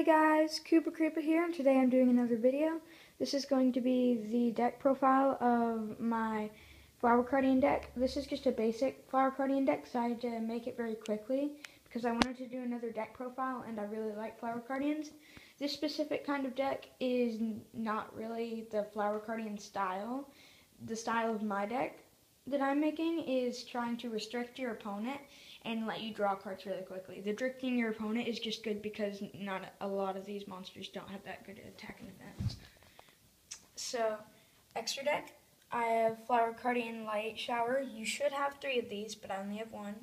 guys, Koopa Creepa here, and today I'm doing another video. This is going to be the deck profile of my Flower Cardian deck. This is just a basic Flower Cardian deck, so I had to make it very quickly because I wanted to do another deck profile, and I really like Flower Cardians. This specific kind of deck is not really the Flower Cardian style. The style of my deck that I'm making is trying to restrict your opponent and let you draw cards really quickly. The drifting your opponent is just good because not a lot of these monsters don't have that good attack and defense. So, extra deck, I have Flower Cardian Light Shower. You should have 3 of these, but I only have 1.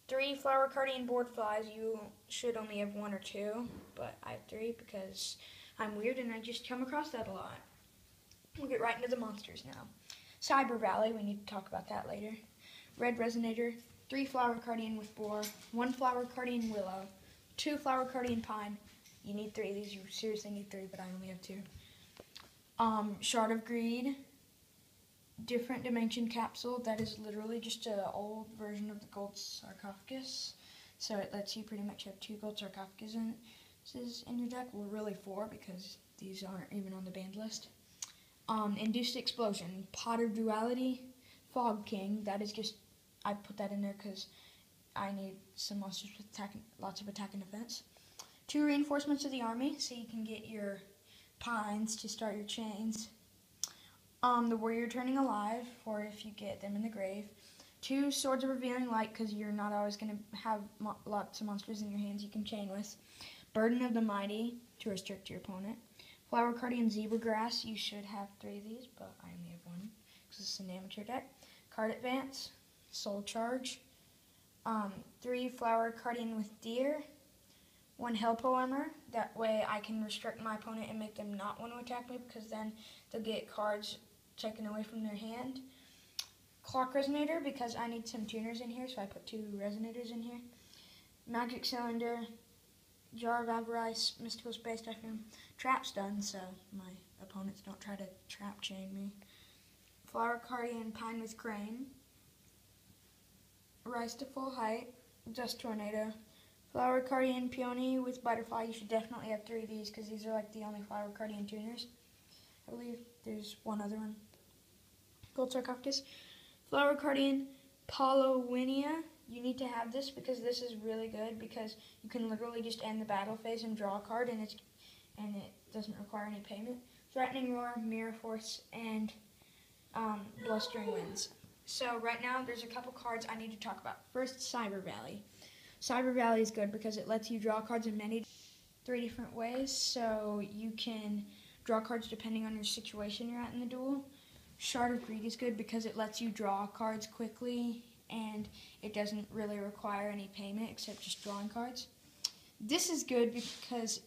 3 Flower Cardian Board Flies. You should only have 1 or 2, but I have 3 because I'm weird and I just come across that a lot. We'll get right into the monsters now. Cyber Valley, we need to talk about that later. Red Resonator, 3 Flower Cardian with Boar, 1 Flower Cardian Willow, 2 Flower Cardian Pine. You need 3. These you seriously need 3, but I only have 2. Shard of Greed, Different Dimension Capsule. That is literally just an old version of the Gold Sarcophagus. So it lets you pretty much have 2 Gold Sarcophaguses in your deck. Well, really 4 because these aren't even on the banned list. Induced Explosion, Pot of Duality, Fog King. That is just, I put that in there because I need some monsters with lots of attack and defense. 2 Reinforcements of the Army, so you can get your pines to start your chains. The Warrior Turning Alive, for if you get them in the grave. 2 Swords of Revealing Light, because you're not always going to have lots of monsters in your hands you can chain with. Burden of the Mighty, to restrict your opponent. Flower Cardian Zebra Grass, you should have 3 of these, but I only have 1 because it's an amateur deck. Card Advance, Soul Charge, 3 Flower Cardian with Deer, 1 Hell Poemer. That way I can restrict my opponent and make them not want to attack me because then they'll get cards taken away from their hand. Clock Resonator, because I need some tuners in here, so I put 2 Resonators in here. Magic Cylinder, Jar of Avarice, Mystical Space Typhoon, Trap Stun, so my opponents don't try to trap chain me. Flower Cardian Pine with Crane, Rise to Full Height, Dust Tornado, Flower Cardian Peony with Butterfly. You should definitely have 3 of these because these are like the only Flower Cardian tuners. I believe there's one other one. Gold Sarcophagus. Flower Cardian Polowinia. You need to have this because this is really good because you can literally just end the battle phase and draw a card and it doesn't require any payment. Threatening Roar, Mirror Force, and Blustering Winds. So right now there's a couple cards I need to talk about. First, Cyber Valley. Cyber Valley is good because it lets you draw cards in 3 different ways, so you can draw cards depending on your situation you're at in the duel. Shard of Greed is good because it lets you draw cards quickly and it doesn't really require any payment except just drawing cards. This is good because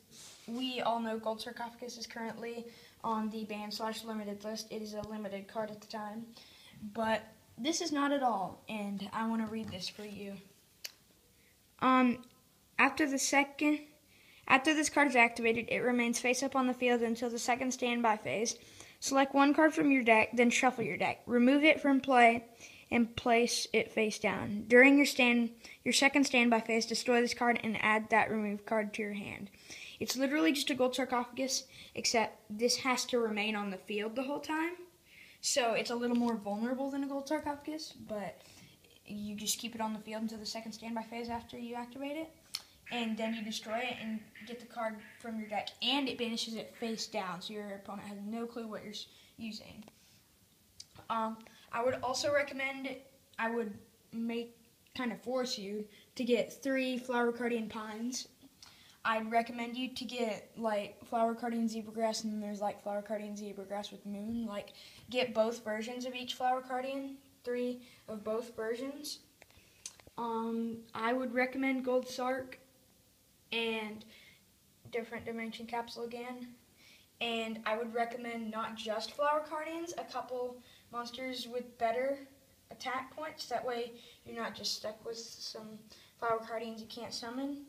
we all know Gold Sarcophagus is currently on the banned/limited list. It is a limited card at the time, but this is not at all, and I want to read this for you. After this card is activated, it remains face up on the field until the second standby phase. Select 1 card from your deck, then shuffle your deck. Remove it from play and place it face down. During your second standby phase, destroy this card and add that removed card to your hand. It's literally just a Gold Sarcophagus, except this has to remain on the field the whole time. So it's a little more vulnerable than a Gold Sarcophagus, but you just keep it on the field until the second standby phase after you activate it. And then you destroy it and get the card from your deck, and it banishes it face down, so your opponent has no clue what you're using. I would also recommend, I would kind of force you to get 3 Flower Cardian Pines. I'd recommend you to get like Flower Cardian Zebra Grass, and then there's like Flower Cardian Zebra Grass with Moon. Like, get both versions of each Flower Cardian, 3 of both versions. I would recommend Gold Sarc and Different Dimension Capsule again. And I would recommend not just Flower Cardians, a couple monsters with better attack points. That way you're not just stuck with some Flower Cardians you can't summon.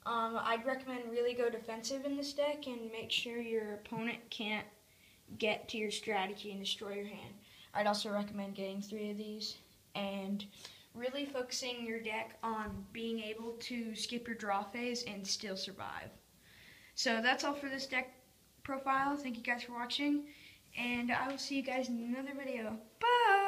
I'd recommend really go defensive in this deck and make sure your opponent can't get to your strategy and destroy your hand. I'd also recommend getting 3 of these and really focusing your deck on being able to skip your draw phase and still survive. So that's all for this deck profile. Thank you guys for watching, and I will see you guys in another video. Bye!